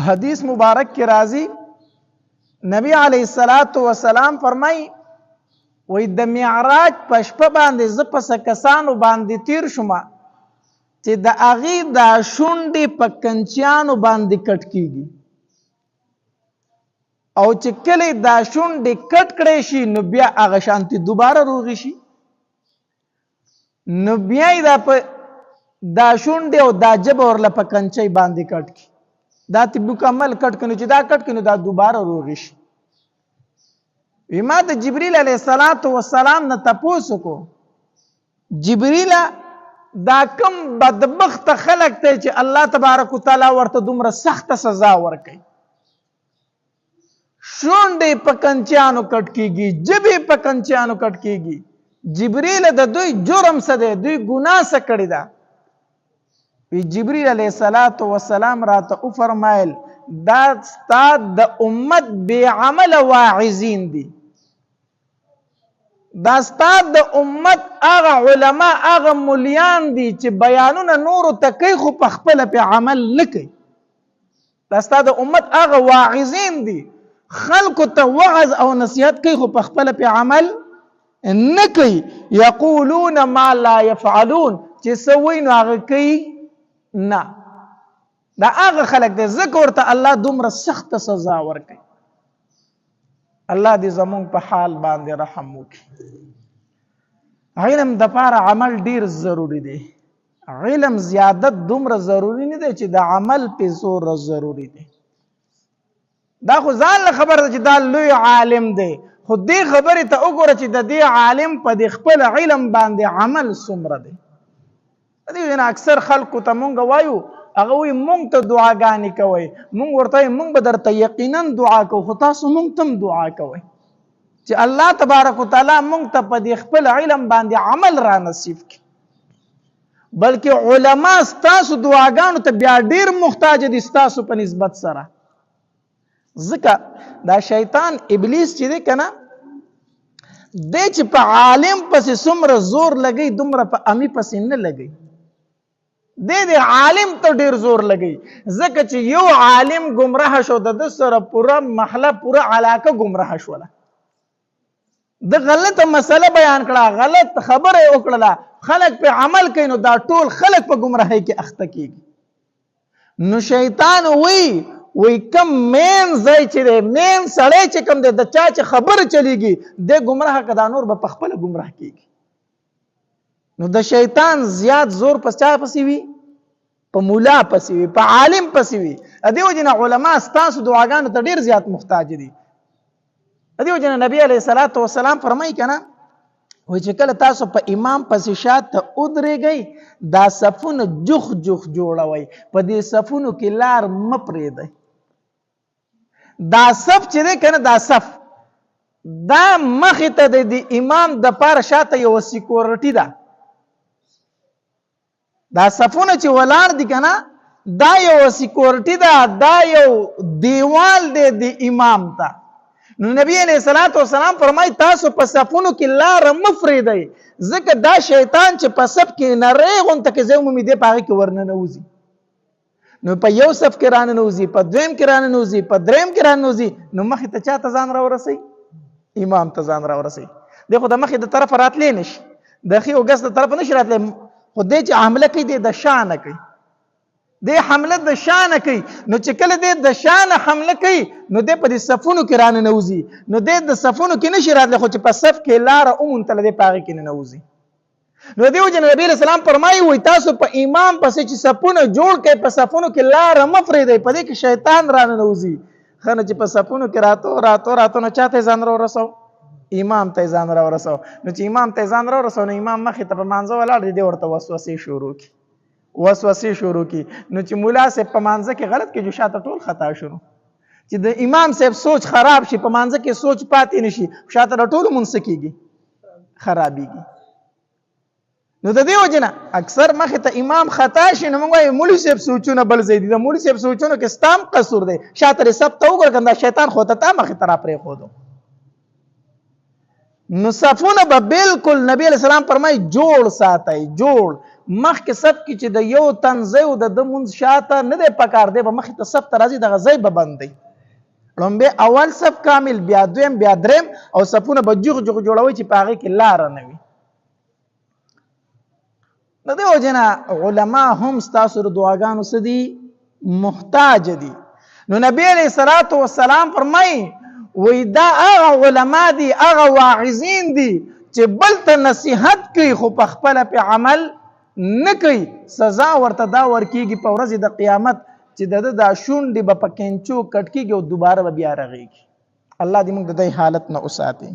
حدیث مبارک کی راضی نبی علیہ الصلوۃ والسلام فرمای وای د معراج په شپه باندې ز پس کسانو باندې تیر شوم چې د اغي د شونډې په کنچیانو باندې کټ کیږي او چې کله د شونډې کټ کړي شي نو بیا هغه شانتي دوباره روغی شي نو بیا دا شونډې او دا جبه ورله په کنچۍ باندې کټ کی دا تی مکمل کټ کنو چې دا کټ کنو دا دوباره روغی شي ما د جبريل علیه السلام نه تپوسو کو جبريل دا کم بدبخت خلق ته چې الله تبارک وتعالى ورته دومره سخت سزا ورکړي شونډې په کنچانو کټ کیږي جبې په کنچانو کټ کیږي جبريل د دوی جرم څه دی دوی ګناه څه کړی دا وی جبريل علیه السلام راته او فرمایل دا استاد د امت بے عمل واعظین دي دا استاد د امت هغه علما هغه مولیان دي چې بیانونه نور ته کوي خو په خپل په عمل نه کوي دا استاد د امت هغه واعظین دي خلق ته وعظ او نصیحت کوي خو په خپل په عمل نه کوي یقولون ما لا يفعلون چې سوي نو هغه کوي نه دا هغه خلق دي ذکر ته الله دومره سخت سزا ورکړي الله دې زمونږ په حال باندې رحم وکړي علم د پاره عمل ډیر ضروری دی علم زیادت دومره ضروری نه دی چې د عمل په زور ضروری دی دا خو ځان خبر ده چې دا لوی عالم دی خو دې خبره ته وګوره چې د دې عالم په خپل علم باندې عمل څومره دی دې نه اکثر خلکو ته مونږ وایو هغه وي مونږ ته دعاګانې کوي مونږ ورته مونږ به درته یقینا دعا کوو خو تاسو مونږ تم دعا کوئ چې الله تبارک وتعالى مونږ ته په خپل علم باندې عمل را نصیب کړي بلکې علما ستاسو دعاګانو ته بیا ډیر محتاج دي ستاسو په نسبت سره ځکه دا شیطان ابلیس چې دی کنه د چې په عالم پسې څومره زور لګي دومره په امی پسې نه لګي د عالم ته ډیر زور لګي ځکه چې یو عالم گمراه شو د سره پوره محله پوره علاقه گمراه شوله د غلطه مسله بیان کړه غلط خبره وکړه خلک په عمل کوي نو دا ټول خلک په گمراهۍ کې اخته کیږي نو شیطان وی کم مین ځای چې دی مین سړی چې کم دی د چا چې خبره چلیږي د گمراه کدا نور به په خپل گمراه کیږي نو د شیطان زیات زور په چا پسې وي په مولا پسې وي په عالم پسې وي ادي وجنه علما ستاسو دعاګانو ته ډیر زیات محتاج دي ادي وجنه نبی علیه الصلاۃ والسلام فرمایي کنه وای چې کله تاسو په امام پسې شاته ودرېږئ دا صفونه جخ جوړوي په دې صفونو کې لار مپرېږدئ دا صف چې دی کنه دا صف دا مخې ته د امام د پاره شاته یو سکیورټي ده دا صفونه چې ولاړ دي کنه دا یو سکیورټي ده دا یو دیوال دی د امام ته نو نبی علیہ الصلوۃ والسلام فرمای تاسو په صفونو کې لار مفریدای ځکه دا شیطان چې په صف کې نری غونته کې زوم می دی پاره کې ورننه وځي نو په یو صف کې رانه نوځي په دویم کې رانه نوځي په دریم کې رانه نوځي نو مخې ته چاته ځان را ورسي امام ته ځان را ورسي دغه د مخې د طرف راتلې نشي د خي او ګس د طرف نشي راتلې خو دې چې حمله کوي د شان کوي د حمله د شان کوي نو چې کله د شان حمله کوي نو د په صفونو کې رانه نوځي نو د صفونو کې نشي راتلی خو چې په صف کې لار اومن تل د پاغي کې نه نوځي نو دیو جن نبی رسول الله فرمایي وي تاسو په امام پسې چې صفونه جوړ کړي په صفونو کې لار مفریدي په دې کې شیطان رانه نوځي خنه چې په صفونو کې راتو نه چاته ځان را ورسو امام ته ځان را ورسو نو چې امام ته ځان را ورسو نو امام مخې ته په مانځه ولاړ دی ورته وسوسې شروع کی نو چې مولا صاحب په مانځه کې غلط کې جو شاته ټول خطا شروع چې د امام صاحب سوچ خراب شي په مانځه کې سوچ پاتې نشي شاته ټول مونږ کېږي خرابېږي نو د دې وجنه اکثر مخه ته امام خطا شي نو موږ وايي مولوی صاحب سوچونه بل زیدي د مولوی صاحب سوچونه کې ستام قصور دی شاته سب ته وګرځنده شیطان خو ته مخه تر پرې خودو نو صفونه به بالکل نبی علیہ السلام فرمای جوړ ساتي جوړ مخکې صف کې چې د یو تن ځای او د ده مونځ شاته نه دی پکار دی به مخې ته صف ته راځي دغه ځای به بند دی لومبې اول صف کامل بیا دویم بیا دریم او صفونه به جوغ جوغ جوړوي چې په هغې کې لاره نه وي د دې وجې نه علما هم ستاسو د دعاګانو څه دي محتاج دي نو نبی علیه الصلاة والسلام فرمایي وی دا هغه علما دي هغه واعظین دي چې بل ته نصیحت کوي خو په خپله پې عمل نه کوي سزا ورته دا ورکېږي په ورځې د قیامت چې د ده دا شونډې به په کینچو کټ کېږي او دوباره به بیا رغېږي الله دې موږ د دې حالت نه وساتي